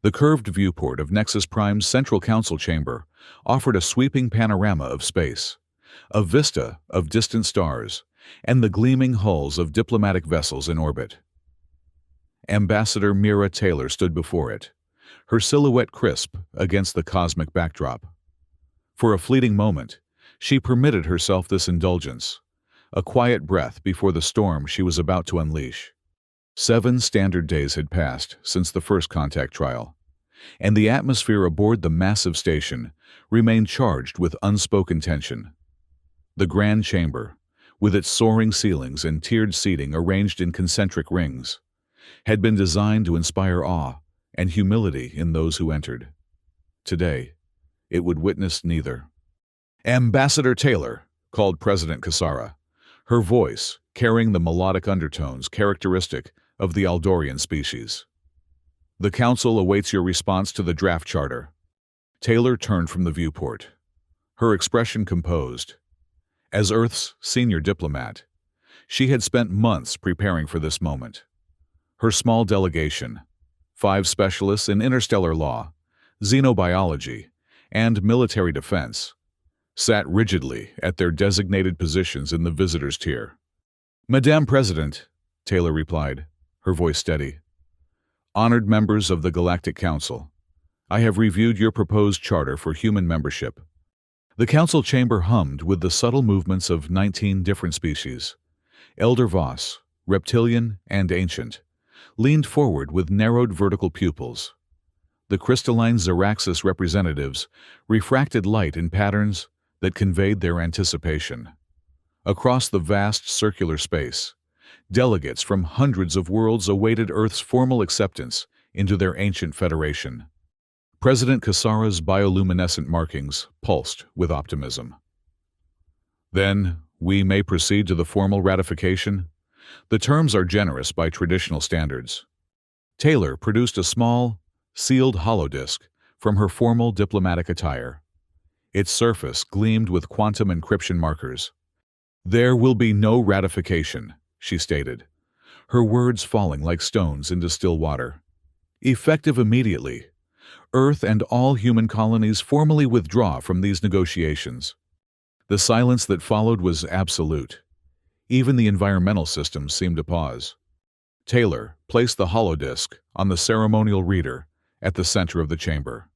The curved viewport of Nexus Prime's central council chamber offered a sweeping panorama of space, a vista of distant stars, and the gleaming hulls of diplomatic vessels in orbit. Ambassador Mira Taylor stood before it, her silhouette crisp against the cosmic backdrop. For a fleeting moment, she permitted herself this indulgence, a quiet breath before the storm she was about to unleash. 7 standard days had passed since the first contact trial, and the atmosphere aboard the massive station remained charged with unspoken tension. The grand chamber, with its soaring ceilings and tiered seating arranged in concentric rings, had been designed to inspire awe and humility in those who entered. Today, it would witness neither. "Ambassador Taylor," called President Cassara, her voice carrying the melodic undertones characteristic of the Aldorian species. "The Council awaits your response to the draft charter." Taylor turned from the viewport, her expression composed. As Earth's senior diplomat, she had spent months preparing for this moment. Her small delegation, 5 specialists in interstellar law, xenobiology, and military defense, sat rigidly at their designated positions in the visitors' tier. "Madame President," Taylor replied, her voice steady. "Honored members of the Galactic Council, I have reviewed your proposed charter for human membership." The council chamber hummed with the subtle movements of 19 different species. Elder Voss, reptilian and ancient, leaned forward with narrowed vertical pupils. The crystalline Xeraxis representatives refracted light in patterns that conveyed their anticipation. Across the vast circular space, delegates from hundreds of worlds awaited Earth's formal acceptance into their ancient federation. President Cassara's bioluminescent markings pulsed with optimism. "Then, we may proceed to the formal ratification. The terms are generous by traditional standards." Taylor produced a small, sealed holodisk from her formal diplomatic attire. Its surface gleamed with quantum encryption markers. "There will be no ratification," she stated, her words falling like stones into still water. "Effective immediately, Earth and all human colonies formally withdraw from these negotiations." The silence that followed was absolute. Even the environmental systems seemed to pause. Taylor placed the holodisk on the ceremonial reader at the center of the chamber.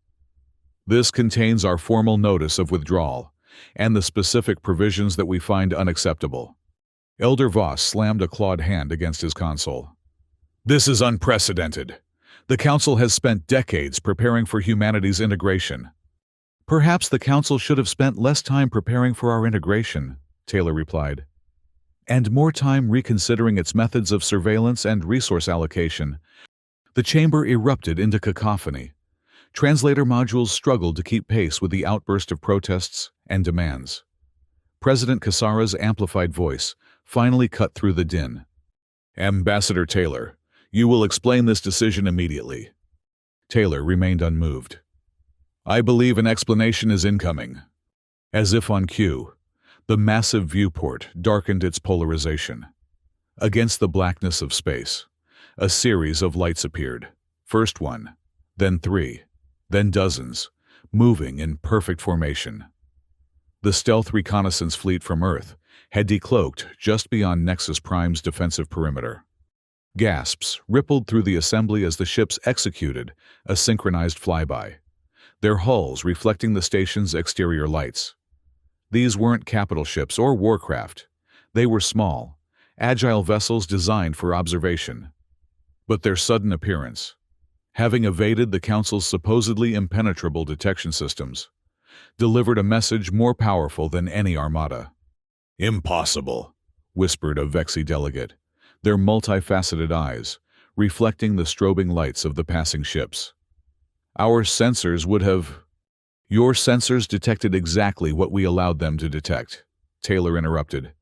"This contains our formal notice of withdrawal and the specific provisions that we find unacceptable." Elder Voss slammed a clawed hand against his console. "This is unprecedented. The Council has spent decades preparing for humanity's integration." "Perhaps the Council should have spent less time preparing for our integration," Taylor replied, "and more time reconsidering its methods of surveillance and resource allocation." The chamber erupted into cacophony. Translator modules struggled to keep pace with the outburst of protests and demands. President Cassara's amplified voice finally cut through the din. "Ambassador Taylor, you will explain this decision immediately." Taylor remained unmoved. "I believe an explanation is incoming." As if on cue, the massive viewport darkened its polarization. Against the blackness of space, a series of lights appeared. First one, then 3, then dozens, moving in perfect formation. The stealth reconnaissance fleet from Earth had decloaked just beyond Nexus Prime's defensive perimeter. Gasps rippled through the assembly as the ships executed a synchronized flyby, their hulls reflecting the station's exterior lights. These weren't capital ships or warcraft. They were small, agile vessels designed for observation. But their sudden appearance, having evaded the Council's supposedly impenetrable detection systems, delivered a message more powerful than any armada. "Impossible," whispered a Vexi delegate, their multifaceted eyes reflecting the strobing lights of the passing ships. "Our sensors would have—" "Your sensors detected exactly what we allowed them to detect," Taylor interrupted.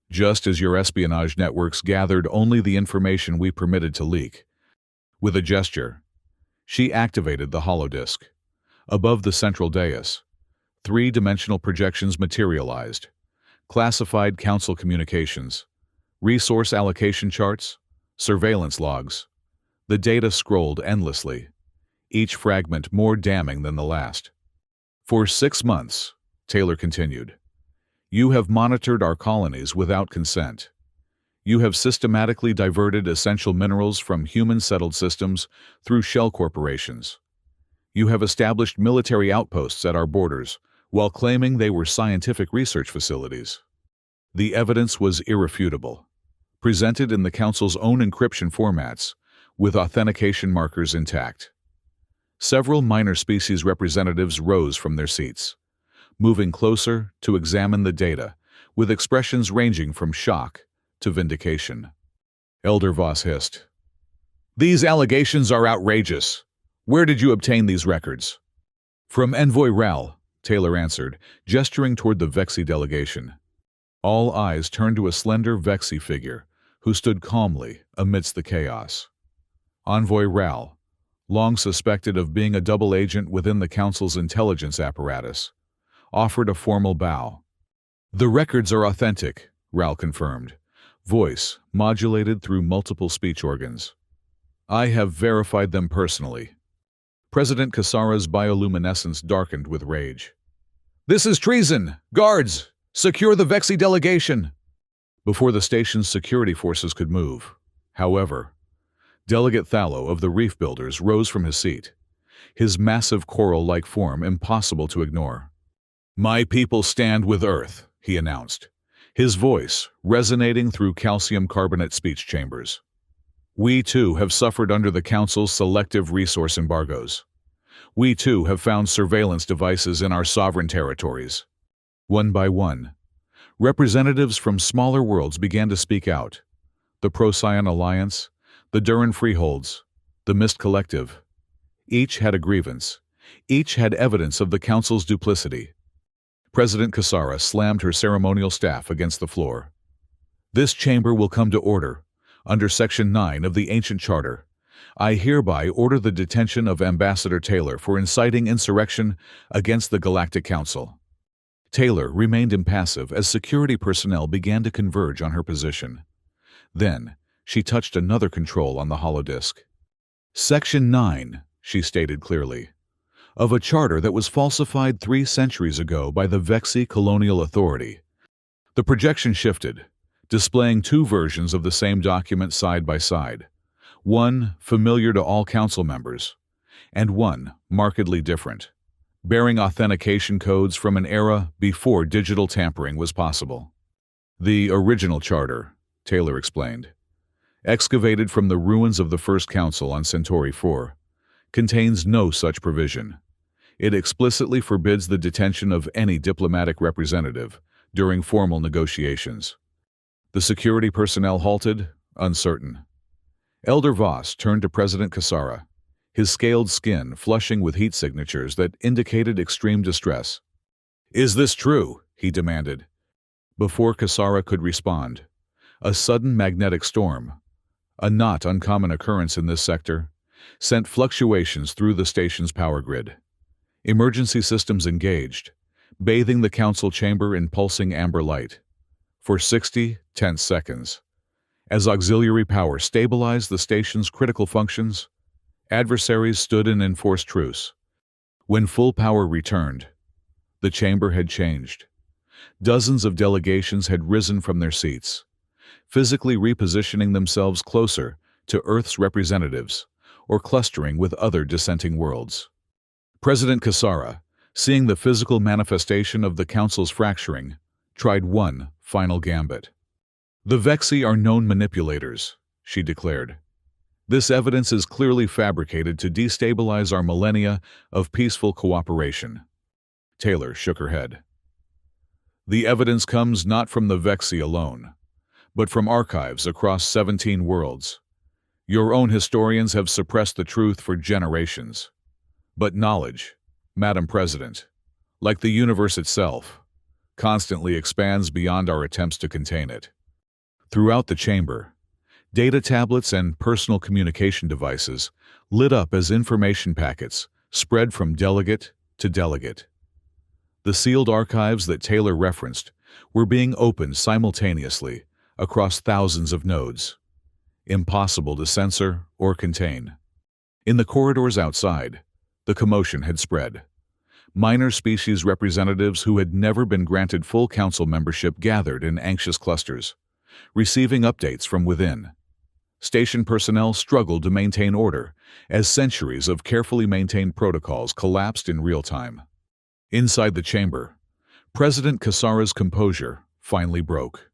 "Just as your espionage networks gathered only the information we permitted to leak." With a gesture, she activated the holodisk. Above the central dais, 3-dimensional projections materialized, classified Council communications, resource allocation charts, surveillance logs. The data scrolled endlessly, each fragment more damning than the last. For 6 months, Taylor continued, you have monitored our colonies without consent. You have systematically diverted essential minerals from human-settled systems through shell corporations. You have established military outposts at our borders while claiming they were scientific research facilities. The evidence was irrefutable, presented in the Council's own encryption formats, with authentication markers intact. Several minor species representatives rose from their seats, moving closer to examine the data, with expressions ranging from shock to vindication. Elder Voss hissed, "These allegations are outrageous. Where did you obtain these records?" "From Envoy Ral," Taylor answered, gesturing toward the Vexi delegation. All eyes turned to a slender Vexi figure, who stood calmly amidst the chaos. Envoy Ral, long suspected of being a double agent within the Council's intelligence apparatus, offered a formal bow. "The records are authentic," Ral confirmed, voice modulated through multiple speech organs. "I have verified them personally." President Kasara's bioluminescence darkened with rage. "This is treason! Guards, secure the Vexi delegation!" Before the station's security forces could move, however, Delegate Thallow of the Reef Builders rose from his seat, his massive coral-like form impossible to ignore. "My people stand with Earth," he announced, his voice resonating through calcium carbonate speech chambers. "We too have suffered under the Council's selective resource embargoes. We too have found surveillance devices in our sovereign territories." One by one, representatives from smaller worlds began to speak out. The Procyon Alliance, the Duran Freeholds, the Mist Collective. Each had a grievance. Each had evidence of the Council's duplicity. President Kasara slammed her ceremonial staff against the floor. "This chamber will come to order. Under Section 9 of the Ancient Charter, I hereby order the detention of Ambassador Taylor for inciting insurrection against the Galactic Council." Taylor remained impassive as security personnel began to converge on her position. Then, she touched another control on the holodisk. "Section 9, she stated clearly, of a charter that was falsified 3 centuries ago by the Vexi Colonial Authority." The projection shifted, displaying 2 versions of the same document side by side, one familiar to all council members, and one markedly different, bearing authentication codes from an era before digital tampering was possible. "The original charter," Taylor explained, "excavated from the ruins of the First Council on Centauri 4, contains no such provision. It explicitly forbids the detention of any diplomatic representative during formal negotiations." The security personnel halted, uncertain. Elder Voss turned to President Kasara, his scaled skin flushing with heat signatures that indicated extreme distress. "Is this true?" he demanded. Before Kasara could respond, a sudden magnetic storm, a not uncommon occurrence in this sector, sent fluctuations through the station's power grid. Emergency systems engaged, bathing the council chamber in pulsing amber light. For 60 tense seconds, as auxiliary power stabilized the station's critical functions, adversaries stood in enforced truce. When full power returned, the chamber had changed. Dozens of delegations had risen from their seats, physically repositioning themselves closer to Earth's representatives or clustering with other dissenting worlds. President Kasara, seeing the physical manifestation of the Council's fracturing, tried one final gambit. "The Vexi are known manipulators," she declared. "This evidence is clearly fabricated to destabilize our millennia of peaceful cooperation." Taylor shook her head. "The evidence comes not from the Vexi alone, but from archives across 17 worlds. Your own historians have suppressed the truth for generations. But knowledge, Madam President, like the universe itself, constantly expands beyond our attempts to contain it." Throughout the chamber, data tablets and personal communication devices lit up as information packets spread from delegate to delegate. The sealed archives that Taylor referenced were being opened simultaneously across thousands of nodes, impossible to censor or contain. In the corridors outside, the commotion had spread. Minor species representatives who had never been granted full council membership gathered in anxious clusters, receiving updates from within. Station personnel struggled to maintain order as centuries of carefully maintained protocols collapsed in real time. Inside the chamber, President Kasara's composure finally broke.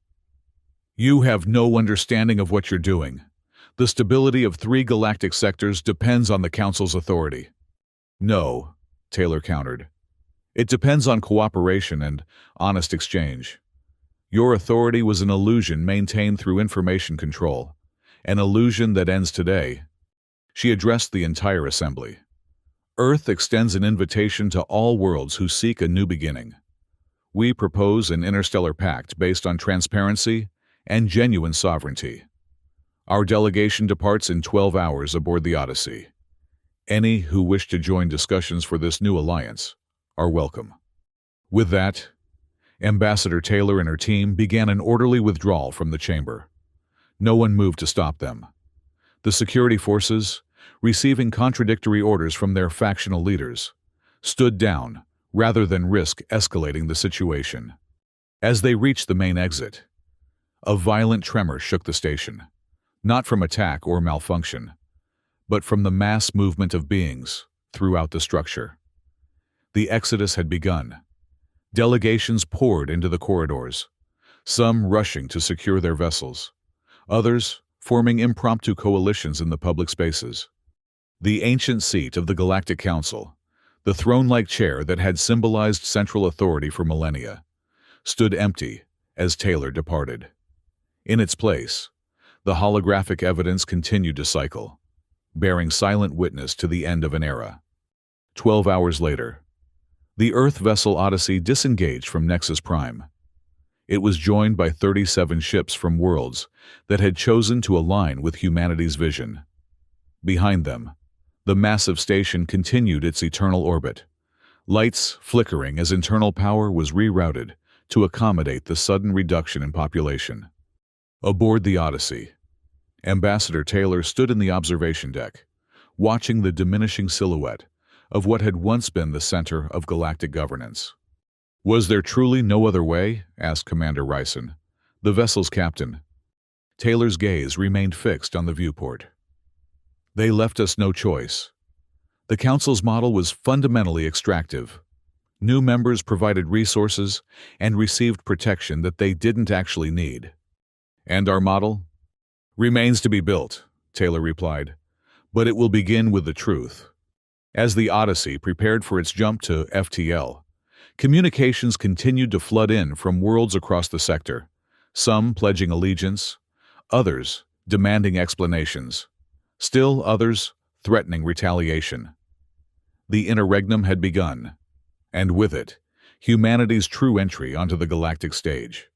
"You have no understanding of what you're doing. The stability of 3 galactic sectors depends on the Council's authority." "No," Taylor countered. "It depends on cooperation and honest exchange. Your authority was an illusion maintained through information control, an illusion that ends today." She addressed the entire assembly. "Earth extends an invitation to all worlds who seek a new beginning. We propose an interstellar pact based on transparency and genuine sovereignty. Our delegation departs in 12 hours aboard the Odyssey. Any who wish to join discussions for this new alliance are welcome." With that, Ambassador Taylor and her team began an orderly withdrawal from the chamber. No one moved to stop them. The security forces, receiving contradictory orders from their factional leaders, stood down rather than risk escalating the situation. As they reached the main exit, a violent tremor shook the station, not from attack or malfunction, but from the mass movement of beings throughout the structure. The exodus had begun. Delegations poured into the corridors, some rushing to secure their vessels, others forming impromptu coalitions in the public spaces. The ancient seat of the Galactic Council, the throne-like chair that had symbolized central authority for millennia, stood empty as Taylor departed. In its place, the holographic evidence continued to cycle, bearing silent witness to the end of an era. 12 hours later, the Earth vessel Odyssey disengaged from Nexus Prime. It was joined by 37 ships from worlds that had chosen to align with humanity's vision. Behind them, the massive station continued its eternal orbit, lights flickering as internal power was rerouted to accommodate the sudden reduction in population. Aboard the Odyssey, Ambassador Taylor stood in the observation deck, watching the diminishing silhouette of what had once been the center of galactic governance. "Was there truly no other way?" asked Commander Ryson, the vessel's captain. Taylor's gaze remained fixed on the viewport. "They left us no choice. The Council's model was fundamentally extractive. New members provided resources and received protection that they didn't actually need. And our model? Remains to be built," Taylor replied, "but it will begin with the truth." As the Odyssey prepared for its jump to FTL, communications continued to flood in from worlds across the sector, some pledging allegiance, others demanding explanations, still others threatening retaliation. The interregnum had begun, and with it, humanity's true entry onto the galactic stage.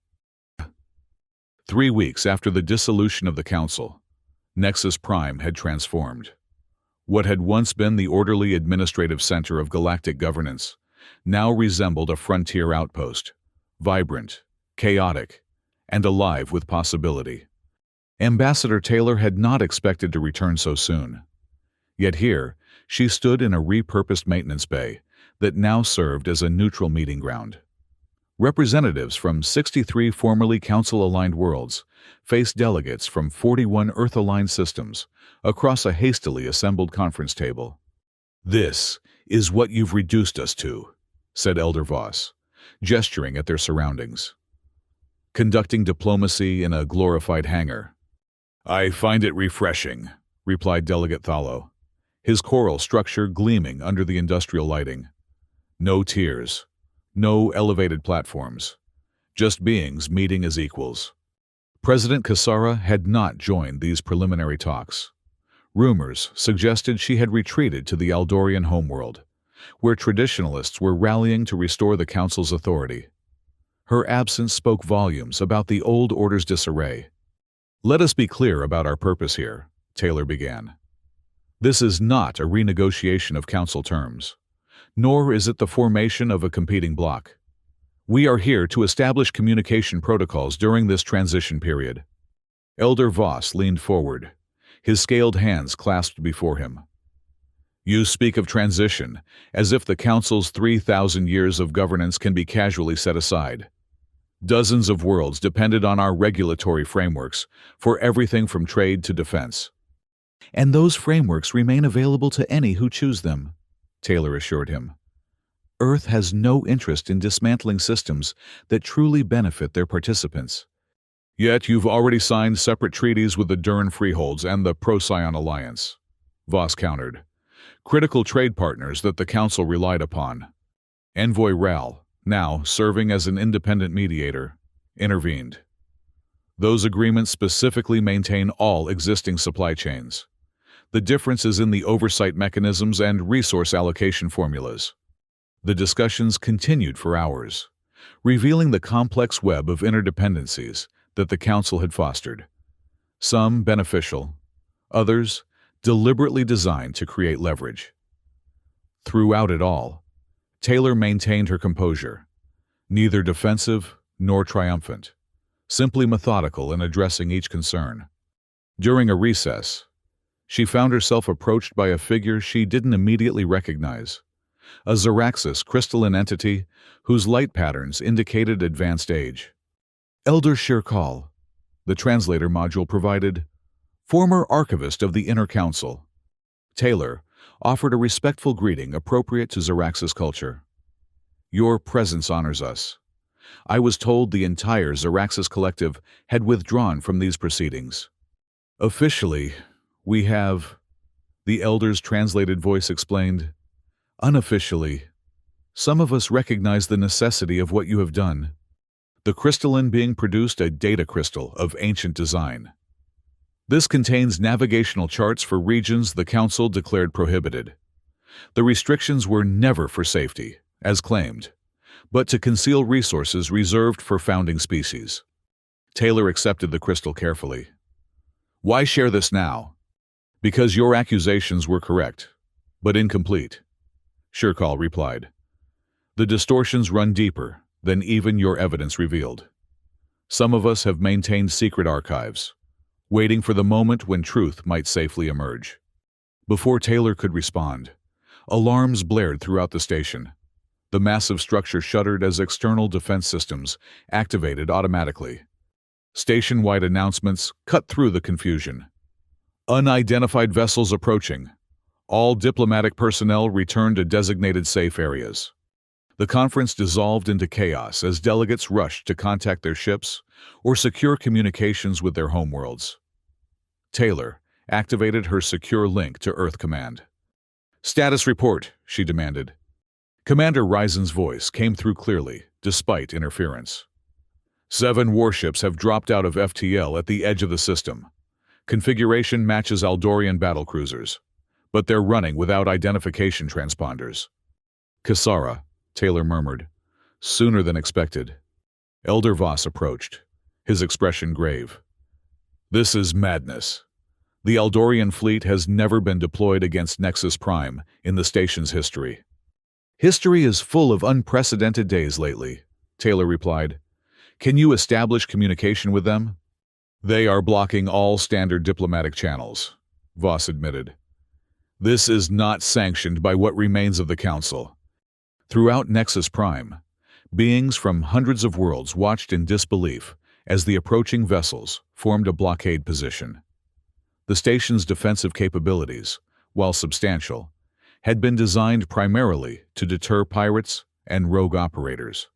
3 weeks after the dissolution of the Council, Nexus Prime had transformed. What had once been the orderly administrative center of galactic governance now resembled a frontier outpost, vibrant, chaotic, and alive with possibility. Ambassador Taylor had not expected to return so soon. Yet here, she stood in a repurposed maintenance bay that now served as a neutral meeting ground. Representatives from 63 formerly Council-aligned worlds faced delegates from 41 Earth-aligned systems across a hastily assembled conference table. "This is what you've reduced us to," said Elder Voss, gesturing at their surroundings. "Conducting diplomacy in a glorified hangar." "I find it refreshing," replied Delegate Thallo, his choral structure gleaming under the industrial lighting. "No tiers, no elevated platforms, just beings meeting as equals." President Kasara had not joined these preliminary talks. Rumors suggested she had retreated to the Aldorian homeworld, where traditionalists were rallying to restore the Council's authority. Her absence spoke volumes about the old order's disarray. "Let us be clear about our purpose here," Taylor began. "This is not a renegotiation of Council terms, nor is it the formation of a competing bloc. We are here to establish communication protocols during this transition period." Elder Voss leaned forward, his scaled hands clasped before him. You speak of transition, as if the Council's 3,000 years of governance can be casually set aside. Dozens of worlds depended on our regulatory frameworks for everything from trade to defense. And those frameworks remain available to any who choose them, Taylor assured him. Earth has no interest in dismantling systems that truly benefit their participants. Yet you've already signed separate treaties with the Durn Freeholds and the Procyon Alliance, Voss countered. Critical trade partners that the Council relied upon. Envoy Ral, now serving as an independent mediator, intervened. Those agreements specifically maintain all existing supply chains. The difference is in the oversight mechanisms and resource allocation formulas. The discussions continued for hours, revealing the complex web of interdependencies that the Council had fostered. Some beneficial, others deliberately designed to create leverage. Throughout it all, Taylor maintained her composure, neither defensive nor triumphant, simply methodical in addressing each concern. During a recess, she found herself approached by a figure she didn't immediately recognize, a Zaraxis crystalline entity whose light patterns indicated advanced age. Elder Shirkal, the translator module provided, former archivist of the Inner Council. Taylor offered a respectful greeting appropriate to Zaraxis culture. Your presence honors us. I was told the entire Zaraxis collective had withdrawn from these proceedings. Officially, we have, the Elder's translated voice explained. Unofficially, some of us recognize the necessity of what you have done. The crystalline being produced a data crystal of ancient design. This contains navigational charts for regions the Council declared prohibited. The restrictions were never for safety, as claimed, but to conceal resources reserved for founding species. Taylor accepted the crystal carefully. Why share this now? Because your accusations were correct, but incomplete, Shirkal replied. The distortions run deeper than even your evidence revealed. Some of us have maintained secret archives, waiting for the moment when truth might safely emerge. Before Taylor could respond, alarms blared throughout the station. The massive structure shuddered as external defense systems activated automatically. Station-wide announcements cut through the confusion. Unidentified vessels approaching. All diplomatic personnel return to designated safe areas. The conference dissolved into chaos as delegates rushed to contact their ships or secure communications with their homeworlds. Taylor activated her secure link to Earth Command. Status report, she demanded. Commander Ryzen's voice came through clearly, despite interference. 7 warships have dropped out of FTL at the edge of the system. Configuration matches Aldorian battlecruisers, but they're running without identification transponders. Kasara, Taylor murmured, sooner than expected. Elder Voss approached, his expression grave. This is madness. The Aldorian fleet has never been deployed against Nexus Prime in the station's history. History is full of unprecedented days lately, Taylor replied. Can you establish communication with them? They are blocking all standard diplomatic channels, Voss admitted. This is not sanctioned by what remains of the Council. Throughout Nexus Prime, beings from hundreds of worlds watched in disbelief as the approaching vessels formed a blockade position. The station's defensive capabilities, while substantial, had been designed primarily to deter pirates and rogue operators,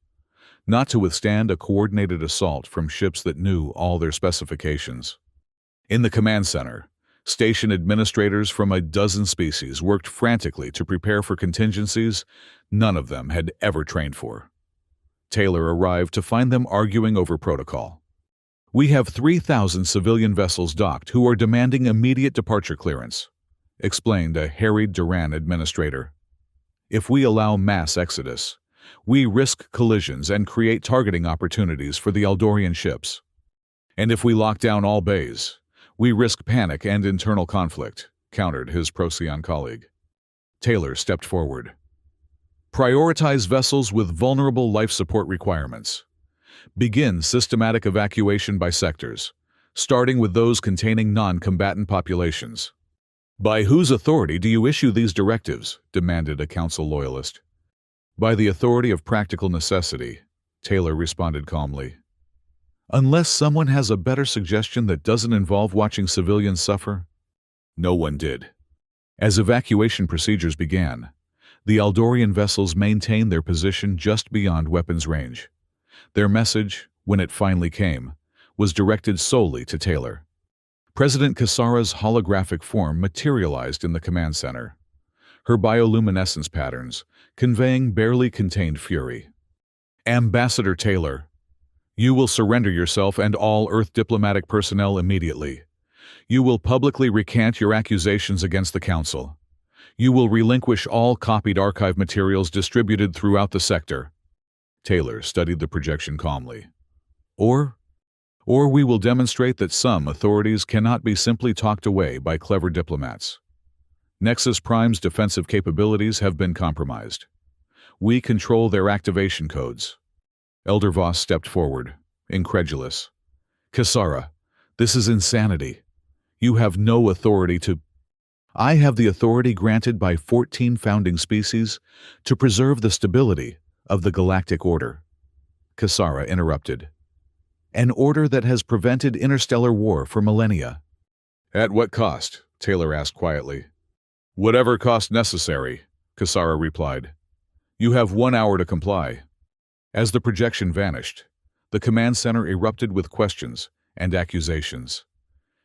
not to withstand a coordinated assault from ships that knew all their specifications. In the command center, station administrators from a dozen species worked frantically to prepare for contingencies none of them had ever trained for. Taylor arrived to find them arguing over protocol. We have 3,000 civilian vessels docked who are demanding immediate departure clearance, explained a harried Duran administrator. If we allow mass exodus, we risk collisions and create targeting opportunities for the Aldorian ships. And if we lock down all bays, we risk panic and internal conflict, countered his Procyon colleague. Taylor stepped forward. Prioritize vessels with vulnerable life support requirements. Begin systematic evacuation by sectors, starting with those containing non-combatant populations. "By whose authority do you issue these directives?" demanded a council loyalist. "By the authority of practical necessity," Taylor responded calmly. "Unless someone has a better suggestion that doesn't involve watching civilians suffer?" No one did. As evacuation procedures began, the Eldorian vessels maintained their position just beyond weapons range. Their message, when it finally came, was directed solely to Taylor. President Kasara's holographic form materialized in the command center, her bioluminescence patterns conveying barely contained fury. "Ambassador Taylor, you will surrender yourself and all Earth diplomatic personnel immediately. You will publicly recant your accusations against the Council. You will relinquish all copied archive materials distributed throughout the sector." Taylor studied the projection calmly. Or we will demonstrate that some authorities cannot be simply talked away by clever diplomats. Nexus Prime's defensive capabilities have been compromised. We control their activation codes. Elder Voss stepped forward, incredulous. "Kasara, this is insanity. You have no authority to—" "I have the authority granted by 14 founding species to preserve the stability of the galactic order," Kasara interrupted. "An order that has prevented interstellar war for millennia." "At what cost?" Taylor asked quietly. "Whatever cost necessary," Kasara replied. "You have 1 hour to comply." As the projection vanished, the command center erupted with questions and accusations.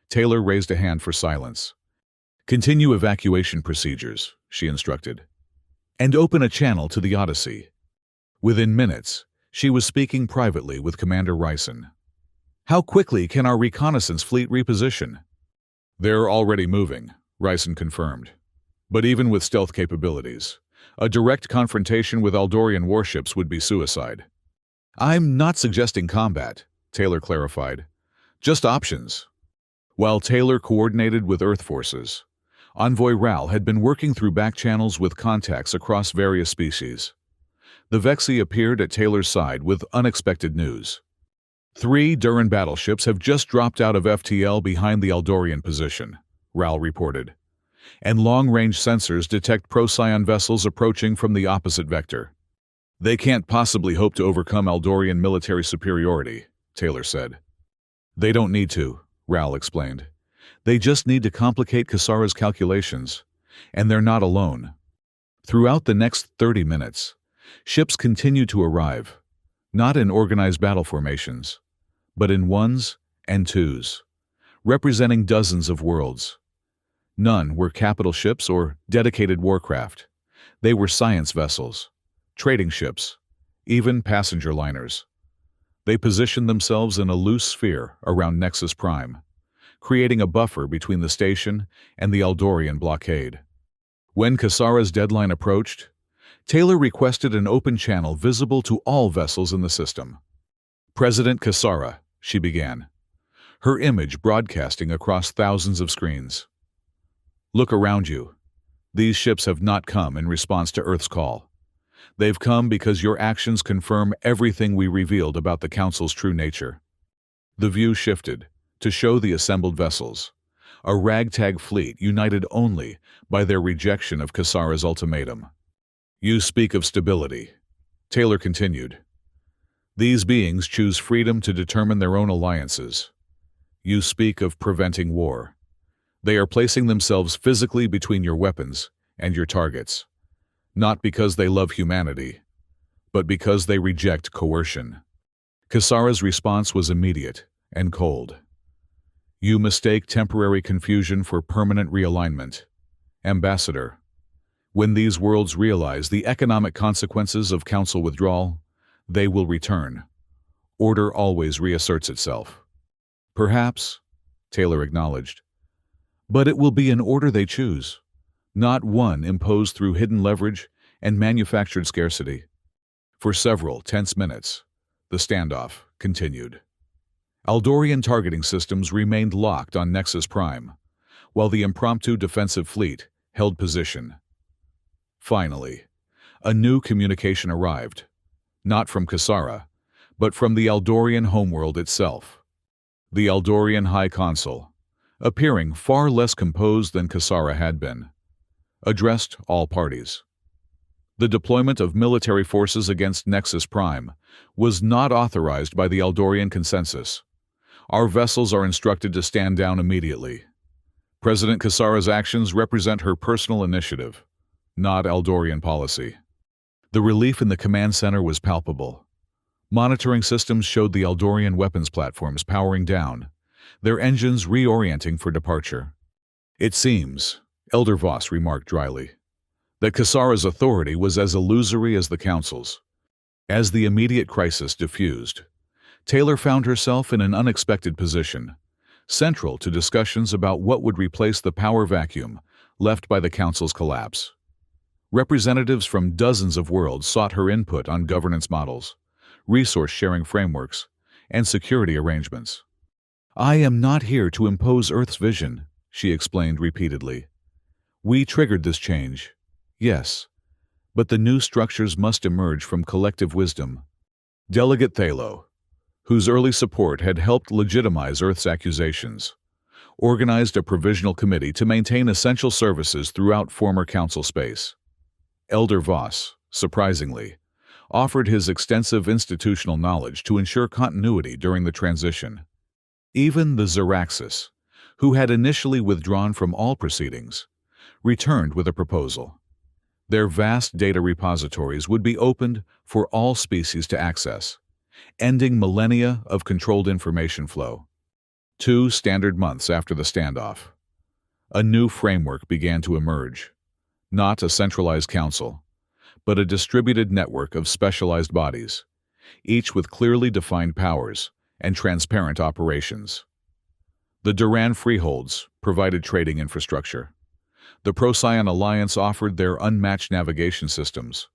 Taylor raised a hand for silence. "Continue evacuation procedures," she instructed. "And open a channel to the Odyssey." Within minutes, she was speaking privately with Commander Ryson. "How quickly can our reconnaissance fleet reposition?" "They're already moving," Ryson confirmed. "But even with stealth capabilities, a direct confrontation with Eldorian warships would be suicide." "I'm not suggesting combat," Taylor clarified. "Just options." While Taylor coordinated with Earth forces, Envoy Ral had been working through back channels with contacts across various species. The Vexi appeared at Taylor's side with unexpected news. 3 Duran battleships have just dropped out of FTL behind the Eldorian position, Ral reported, and long-range sensors detect Procyon vessels approaching from the opposite vector. "They can't possibly hope to overcome Eldorian military superiority," Taylor said. "They don't need to," Ral explained. "They just need to complicate Kasara's calculations, and they're not alone." Throughout the next 30 minutes, ships continued to arrive, not in organized battle formations, but in ones and twos, representing dozens of worlds. None were capital ships or dedicated warcraft. They were science vessels, trading ships, even passenger liners. They positioned themselves in a loose sphere around Nexus Prime, creating a buffer between the station and the Eldorian blockade. When Kasara's deadline approached, Taylor requested an open channel visible to all vessels in the system. "President Kasara," she began, her image broadcasting across thousands of screens. "Look around you. These ships have not come in response to Earth's call. They've come because your actions confirm everything we revealed about the Council's true nature." The view shifted to show the assembled vessels, a ragtag fleet united only by their rejection of Kasara's ultimatum. "You speak of stability," Taylor continued. "These beings choose freedom to determine their own alliances. You speak of preventing war. They are placing themselves physically between your weapons and your targets, not because they love humanity, but because they reject coercion." Kasara's response was immediate and cold. "You mistake temporary confusion for permanent realignment. Ambassador, when these worlds realize the economic consequences of Council withdrawal, they will return. Order always reasserts itself." "Perhaps," Taylor acknowledged, "but it will be an order they choose, not one imposed through hidden leverage and manufactured scarcity." For several tense minutes, the standoff continued. Eldorian targeting systems remained locked on Nexus Prime, while the impromptu defensive fleet held position. Finally, a new communication arrived, not from Kasara, but from the Eldorian homeworld itself. The Eldorian High Consul, appearing far less composed than Kasara had been, addressed all parties. The deployment of military forces against Nexus Prime was not authorized by the Eldorian consensus. Our vessels are instructed to stand down immediately. President Kasara's actions represent her personal initiative, not Eldorian policy. The relief in the command center was palpable. Monitoring systems showed the Eldorian weapons platforms powering down, their engines reorienting for departure. It seems, Elder Voss remarked dryly, that Kasara's authority was as illusory as the Council's. As the immediate crisis diffused, Taylor found herself in an unexpected position, central to discussions about what would replace the power vacuum left by the Council's collapse. Representatives from dozens of worlds sought her input on governance models, resource-sharing frameworks, and security arrangements. "I am not here to impose Earth's vision," she explained repeatedly. "We triggered this change, yes, but the new structures must emerge from collective wisdom." Delegate Thalo, whose early support had helped legitimize Earth's accusations, organized a provisional committee to maintain essential services throughout former Council space. Elder Voss, surprisingly, offered his extensive institutional knowledge to ensure continuity during the transition. Even the Xeraxis, who had initially withdrawn from all proceedings, returned with a proposal. Their vast data repositories would be opened for all species to access, ending millennia of controlled information flow. 2 standard months after the standoff, a new framework began to emerge. Not a centralized council, but a distributed network of specialized bodies, each with clearly defined powers and transparent operations. The Duran Freeholds provided trading infrastructure. The Procyon Alliance offered their unmatched navigation systems.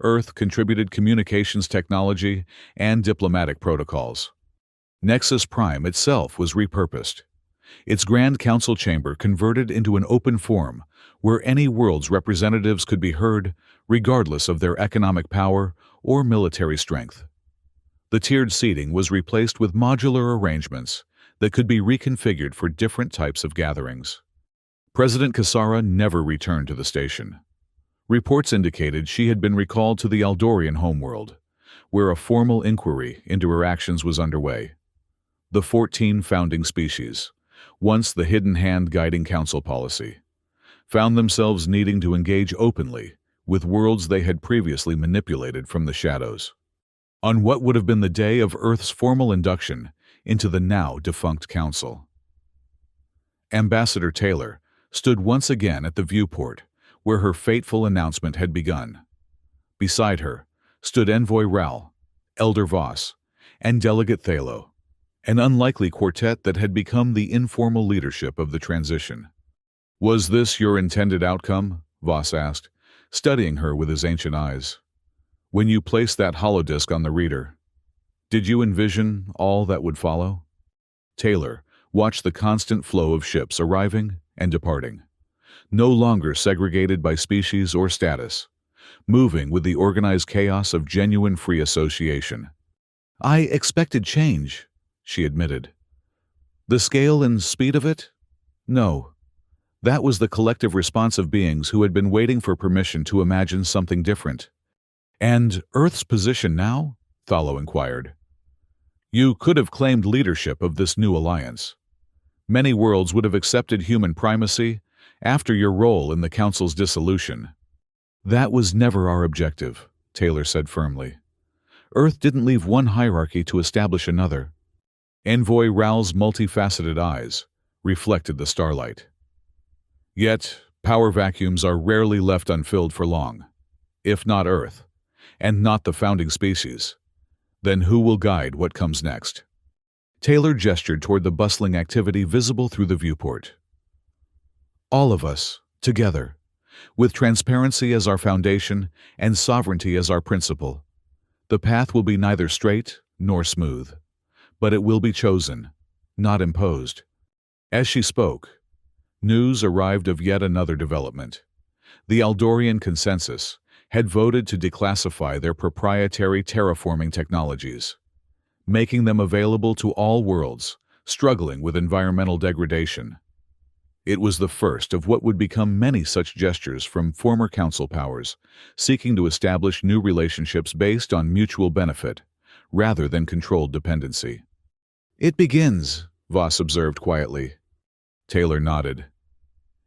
Earth contributed communications technology and diplomatic protocols. Nexus Prime itself was repurposed, its Grand Council chamber converted into an open forum where any world's representatives could be heard regardless of their economic power or military strength. The tiered seating was replaced with modular arrangements that could be reconfigured for different types of gatherings. President Kasara never returned to the station. Reports indicated she had been recalled to the Eldorian homeworld, where a formal inquiry into her actions was underway. The 14 founding species, once the hidden hand guiding Council policy, found themselves needing to engage openly with worlds they had previously manipulated from the shadows. On what would have been the day of Earth's formal induction into the now-defunct Council. Ambassador Taylor stood once again at the viewport where her fateful announcement had begun. Beside her stood Envoy Ral, Elder Voss, and Delegate Thalo, an unlikely quartet that had become the informal leadership of the transition. "Was this your intended outcome?" Voss asked, studying her with his ancient eyes. "When you placed that holodisk on the reader, did you envision all that would follow?" Taylor watched the constant flow of ships arriving and departing, no longer segregated by species or status, moving with the organized chaos of genuine free association. "I expected change," she admitted. "The scale and speed of it? No. That was the collective response of beings who had been waiting for permission to imagine something different." "And Earth's position now?" Thalo inquired. "You could have claimed leadership of this new alliance. Many worlds would have accepted human primacy after your role in the Council's dissolution." "That was never our objective," Taylor said firmly. "Earth didn't leave one hierarchy to establish another." Envoy Ral's multifaceted eyes reflected the starlight. "Yet, power vacuums are rarely left unfilled for long. If not Earth, and not the founding species, then who will guide what comes next?" Taylor gestured toward the bustling activity visible through the viewport. "All of us, together, with transparency as our foundation and sovereignty as our principle. The path will be neither straight nor smooth, but it will be chosen, not imposed." As she spoke, news arrived of yet another development. The Eldorian consensus had voted to declassify their proprietary terraforming technologies, making them available to all worlds struggling with environmental degradation. It was the first of what would become many such gestures from former council powers, seeking to establish new relationships based on mutual benefit, rather than controlled dependency. "It begins," Voss observed quietly. Taylor nodded.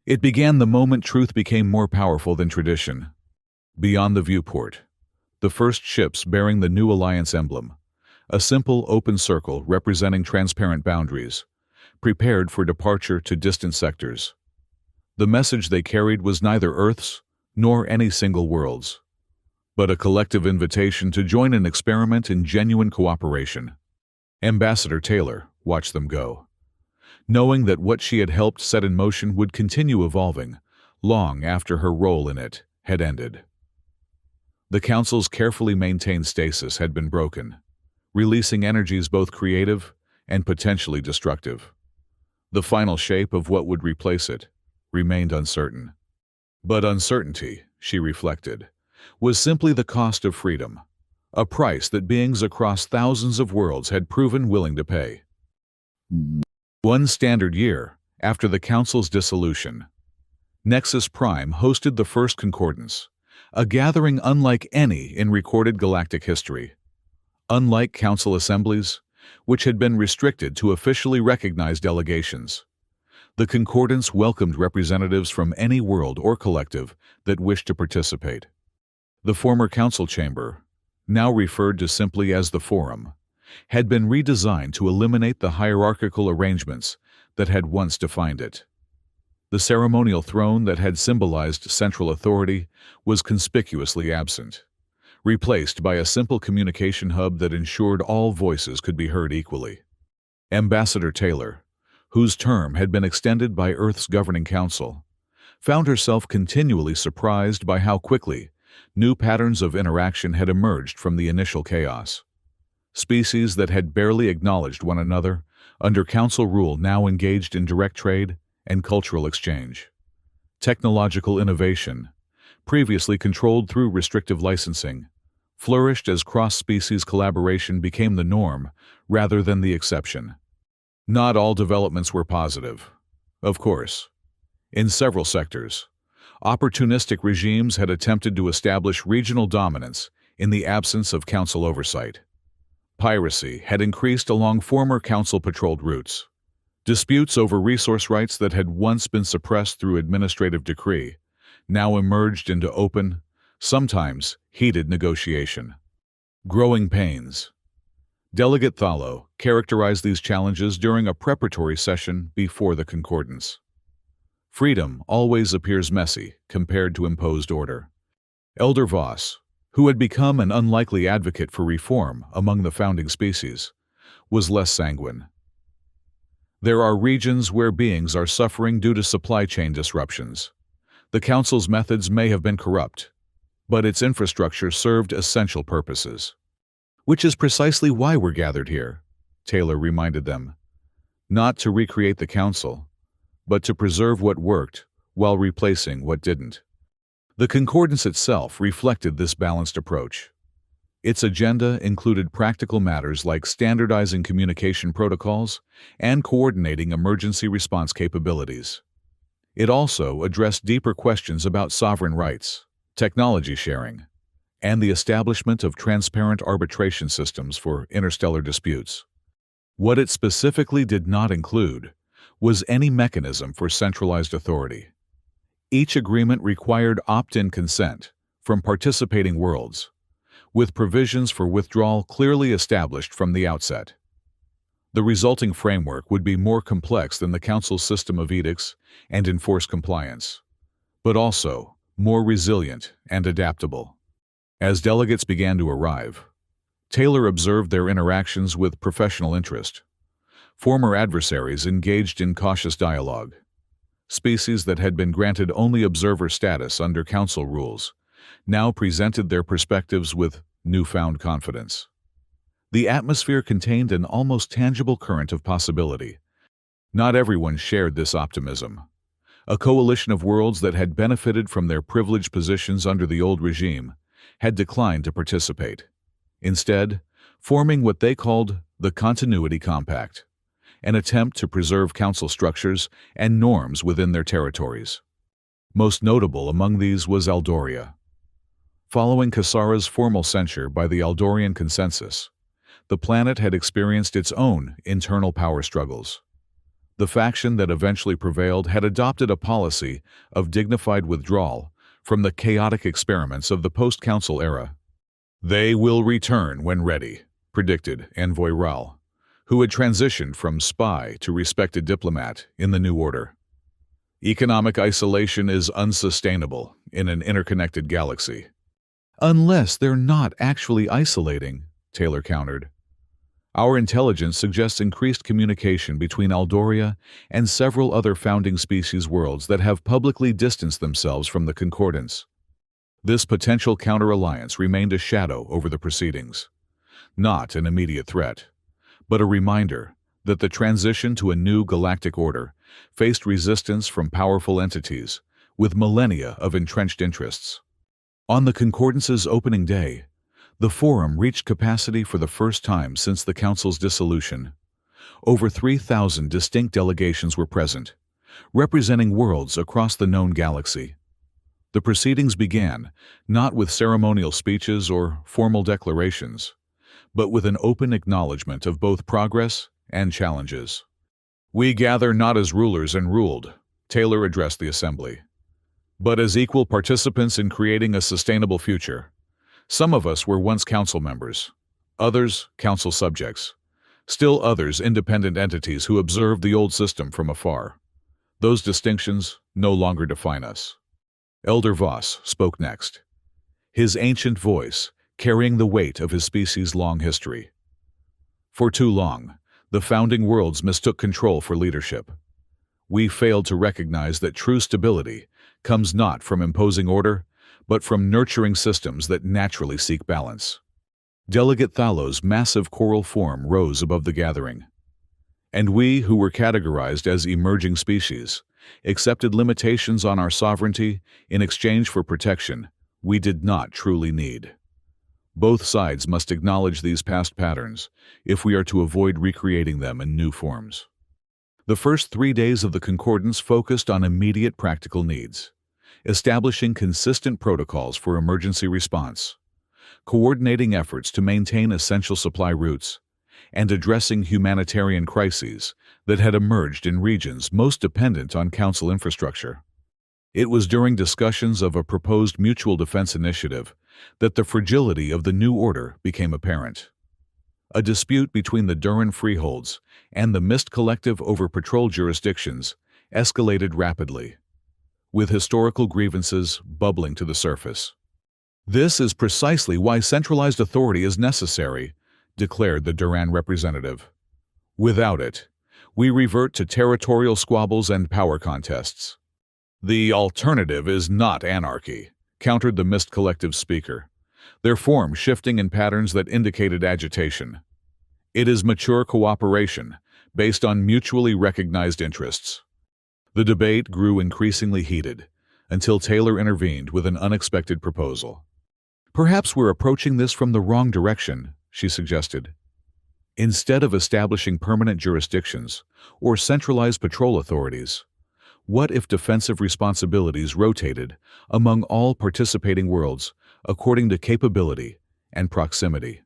"It began the moment truth became more powerful than tradition." Beyond the viewport, the first ships bearing the new Alliance emblem, a simple open circle representing transparent boundaries, prepared for departure to distant sectors. The message they carried was neither Earth's nor any single world's, but a collective invitation to join an experiment in genuine cooperation. Ambassador Taylor watched them go, knowing that what she had helped set in motion would continue evolving long after her role in it had ended. The Council's carefully maintained stasis had been broken, releasing energies both creative and potentially destructive. The final shape of what would replace it remained uncertain. But uncertainty, she reflected, was simply the cost of freedom, a price that beings across thousands of worlds had proven willing to pay. One standard year after the Council's dissolution, Nexus Prime hosted the first Concordance, a gathering unlike any in recorded galactic history. Unlike Council assemblies, which had been restricted to officially recognized delegations, the Concordance welcomed representatives from any world or collective that wished to participate. The former Council chamber, now referred to simply as the Forum, had been redesigned to eliminate the hierarchical arrangements that had once defined it. The ceremonial throne that had symbolized central authority was conspicuously absent, replaced by a simple communication hub that ensured all voices could be heard equally. Ambassador Taylor, whose term had been extended by Earth's governing council, found herself continually surprised by how quickly new patterns of interaction had emerged from the initial chaos. Species that had barely acknowledged one another under council rule now engaged in direct trade and cultural exchange. Technological innovation, previously controlled through restrictive licensing, flourished as cross-species collaboration became the norm rather than the exception. Not all developments were positive, of course. In several sectors, opportunistic regimes had attempted to establish regional dominance in the absence of council oversight. Piracy had increased along former council-patrolled routes. Disputes over resource rights that had once been suppressed through administrative decree now emerged into open, sometimes heated negotiation. Growing pains. Delegate Thalo characterized these challenges during a preparatory session before the Concordance. Freedom always appears messy compared to imposed order. Elder Voss, who had become an unlikely advocate for reform among the founding species, was less sanguine. There are regions where beings are suffering due to supply chain disruptions. The Council's methods may have been corrupt, but its infrastructure served essential purposes. Which is precisely why we're gathered here, Taylor reminded them. Not to recreate the Council, but to preserve what worked while replacing what didn't. The Concordance itself reflected this balanced approach. Its agenda included practical matters like standardizing communication protocols and coordinating emergency response capabilities. It also addressed deeper questions about sovereign rights, technology sharing, and the establishment of transparent arbitration systems for interstellar disputes. What it specifically did not include was any mechanism for centralized authority. Each agreement required opt-in consent from participating worlds, with provisions for withdrawal clearly established from the outset. The resulting framework would be more complex than the Council's system of edicts and enforced compliance, but also more resilient and adaptable. As delegates began to arrive, Taylor observed their interactions with professional interest. Former adversaries engaged in cautious dialogue. Species that had been granted only observer status under Council rules now presented their perspectives with newfound confidence. The atmosphere contained an almost tangible current of possibility. Not everyone shared this optimism. A coalition of worlds that had benefited from their privileged positions under the old regime had declined to participate, instead forming what they called the Continuity Compact, an attempt to preserve council structures and norms within their territories. Most notable among these was Aldoria. Following Kasara's formal censure by the Aldorian consensus, the planet had experienced its own internal power struggles. The faction that eventually prevailed had adopted a policy of dignified withdrawal from the chaotic experiments of the post-council era. "They will return when ready," predicted Envoy Ral, who had transitioned from spy to respected diplomat in the new order. "Economic isolation is unsustainable in an interconnected galaxy." "Unless they're not actually isolating," Taylor countered. "Our intelligence suggests increased communication between Aldoria and several other founding species worlds that have publicly distanced themselves from the Concordance." This potential counter-alliance remained a shadow over the proceedings, not an immediate threat, but a reminder that the transition to a new galactic order faced resistance from powerful entities with millennia of entrenched interests. On the Concordance's opening day, the Forum reached capacity for the first time since the Council's dissolution. Over 3,000 distinct delegations were present, representing worlds across the known galaxy. The proceedings began not with ceremonial speeches or formal declarations, but with an open acknowledgement of both progress and challenges. "We gather not as rulers and ruled," Taylor addressed the Assembly, "but as equal participants in creating a sustainable future. Some of us were once council members, others council subjects, still others independent entities who observed the old system from afar. Those distinctions no longer define us." Elder Voss spoke next, his ancient voice carrying the weight of his species' long history. "For too long, the founding worlds mistook control for leadership. We failed to recognize that true stability comes not from imposing order, but from nurturing systems that naturally seek balance." Delegate Thalos' massive coral form rose above the gathering. "And we, who were categorized as emerging species, accepted limitations on our sovereignty in exchange for protection we did not truly need. Both sides must acknowledge these past patterns if we are to avoid recreating them in new forms." The first 3 days of the Concordance focused on immediate practical needs, establishing consistent protocols for emergency response, coordinating efforts to maintain essential supply routes, and addressing humanitarian crises that had emerged in regions most dependent on Council infrastructure. It was during discussions of a proposed mutual defense initiative that the fragility of the new order became apparent. A dispute between the Duran freeholds and the Mist Collective over patrol jurisdictions escalated rapidly, with historical grievances bubbling to the surface. "This is precisely why centralized authority is necessary," declared the Duran representative. "Without it, we revert to territorial squabbles and power contests." "The alternative is not anarchy," countered the Mist Collective's speaker, their form shifting in patterns that indicated agitation. "It is mature cooperation, based on mutually recognized interests." The debate grew increasingly heated, until Taylor intervened with an unexpected proposal. "Perhaps we're approaching this from the wrong direction," she suggested. "Instead of establishing permanent jurisdictions or centralized patrol authorities, what if defensive responsibilities rotated among all participating worlds according to capability and proximity?"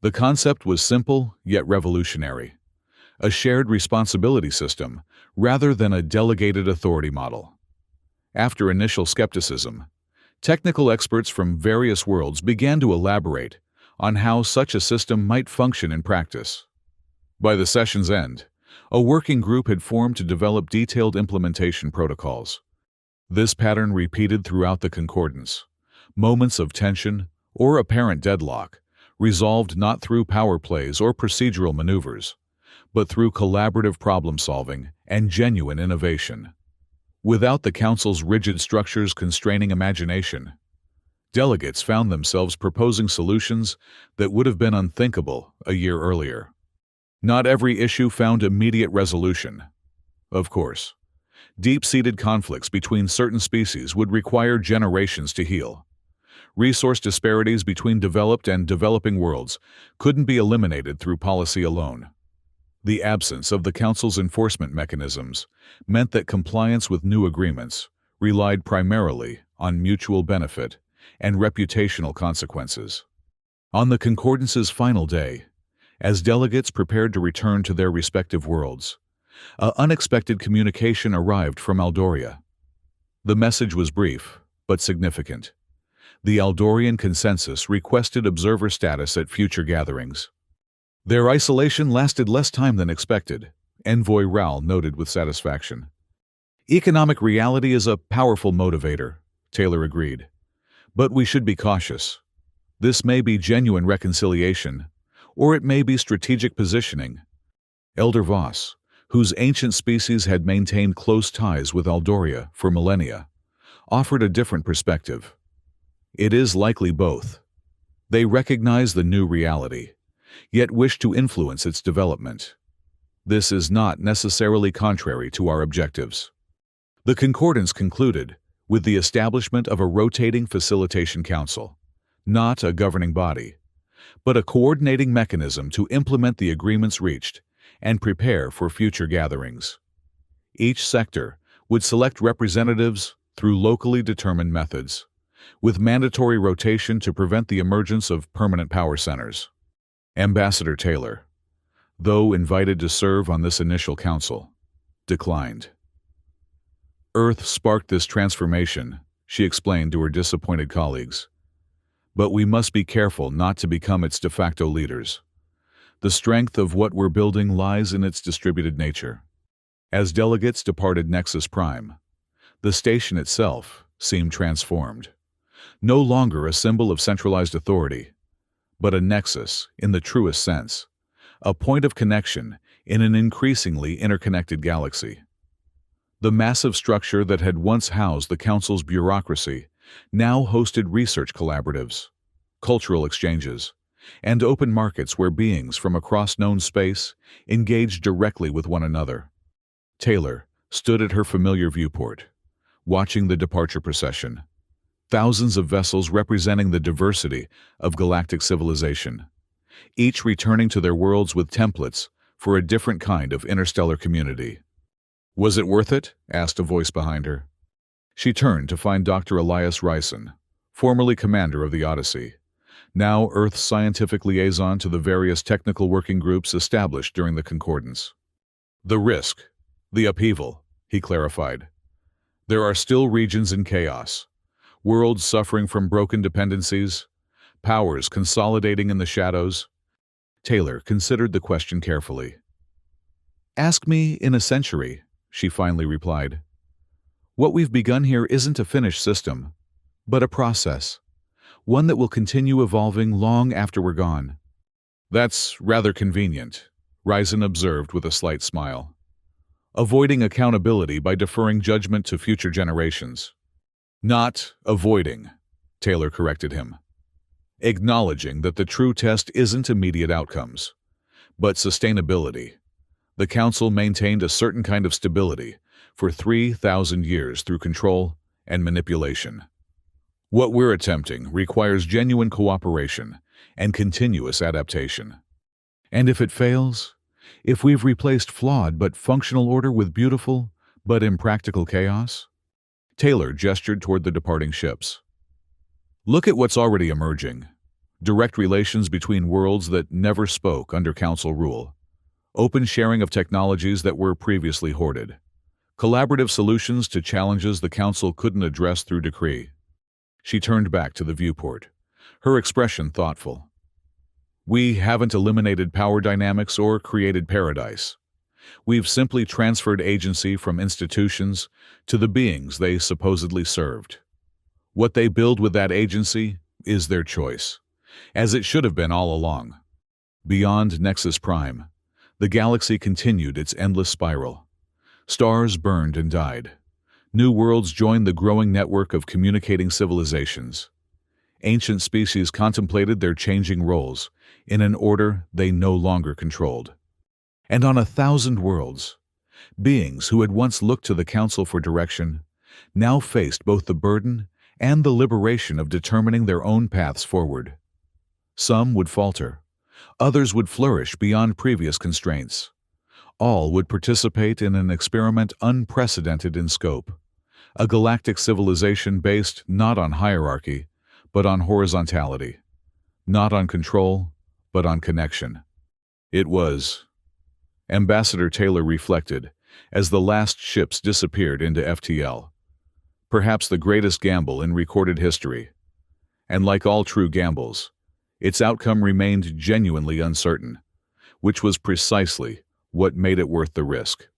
The concept was simple yet revolutionary: a shared responsibility system rather than a delegated authority model. After initial skepticism, technical experts from various worlds began to elaborate on how such a system might function in practice. By the session's end, a working group had formed to develop detailed implementation protocols. This pattern repeated throughout the Concordance. Moments of tension or apparent deadlock resolved not through power plays or procedural maneuvers, but through collaborative problem-solving and genuine innovation. Without the Council's rigid structures constraining imagination, delegates found themselves proposing solutions that would have been unthinkable a year earlier. Not every issue found immediate resolution. Of course, deep-seated conflicts between certain species would require generations to heal. Resource disparities between developed and developing worlds couldn't be eliminated through policy alone. The absence of the Council's enforcement mechanisms meant that compliance with new agreements relied primarily on mutual benefit and reputational consequences. On the Concordance's final day, as delegates prepared to return to their respective worlds, an unexpected communication arrived from Aldoria. The message was brief, but significant. The Aldorian consensus requested observer status at future gatherings. Their isolation lasted less time than expected, Envoy Raoul noted with satisfaction. Economic reality is a powerful motivator, Taylor agreed. But we should be cautious. This may be genuine reconciliation, or it may be strategic positioning. Elder Voss, whose ancient species had maintained close ties with Aldoria for millennia, offered a different perspective. It is likely both. They recognize the new reality, yet wish to influence its development. This is not necessarily contrary to our objectives. The Concordance concluded with the establishment of a rotating facilitation council, not a governing body, but a coordinating mechanism to implement the agreements reached and prepare for future gatherings. Each sector would select representatives through locally determined methods, with mandatory rotation to prevent the emergence of permanent power centers. Ambassador Taylor, though invited to serve on this initial council, declined. Earth sparked this transformation, she explained to her disappointed colleagues. But we must be careful not to become its de facto leaders. The strength of what we're building lies in its distributed nature. As delegates departed Nexus Prime, the station itself seemed transformed. No longer a symbol of centralized authority, but a nexus in the truest sense, a point of connection in an increasingly interconnected galaxy. The massive structure that had once housed the Council's bureaucracy now hosted research collaboratives, cultural exchanges, and open markets where beings from across known space engaged directly with one another. Taylor stood at her familiar viewport, watching the departure procession. Thousands of vessels representing the diversity of galactic civilization, each returning to their worlds with templates for a different kind of interstellar community. "Was it worth it?" asked a voice behind her. She turned to find Dr. Elias Ryson, formerly commander of the Odyssey, now Earth's scientific liaison to the various technical working groups established during the Concordance. "The risk, the upheaval," he clarified. "There are still regions in chaos, worlds suffering from broken dependencies, powers consolidating in the shadows." Taylor considered the question carefully. "Ask me in a century," she finally replied. "What we've begun here isn't a finished system, but a process, one that will continue evolving long after we're gone." "That's rather convenient," Ryzen observed with a slight smile. "Avoiding accountability by deferring judgment to future generations." "Not avoiding," Taylor corrected him. "Acknowledging that the true test isn't immediate outcomes, but sustainability. The Council maintained a certain kind of stability for 3,000 years through control and manipulation. What we're attempting requires genuine cooperation and continuous adaptation. And if it fails, if we've replaced flawed but functional order with beautiful but impractical chaos?" Taylor gestured toward the departing ships. "Look at what's already emerging. Direct relations between worlds that never spoke under Council rule. Open sharing of technologies that were previously hoarded. Collaborative solutions to challenges the Council couldn't address through decree." She turned back to the viewport, her expression thoughtful. "We haven't eliminated power dynamics or created paradise. We've simply transferred agency from institutions to the beings they supposedly served. What they build with that agency is their choice, as it should have been all along." Beyond Nexus Prime, the galaxy continued its endless spiral. Stars burned and died. New worlds joined the growing network of communicating civilizations. Ancient species contemplated their changing roles in an order they no longer controlled. And on 1,000 worlds, beings who had once looked to the Council for direction now faced both the burden and the liberation of determining their own paths forward. Some would falter, others would flourish beyond previous constraints, all would participate in an experiment unprecedented in scope. A galactic civilization based not on hierarchy, but on horizontality. Not on control, but on connection. It was. Ambassador Taylor reflected, as the last ships disappeared into FTL. Perhaps the greatest gamble in recorded history. And like all true gambles, its outcome remained genuinely uncertain, which was precisely what made it worth the risk.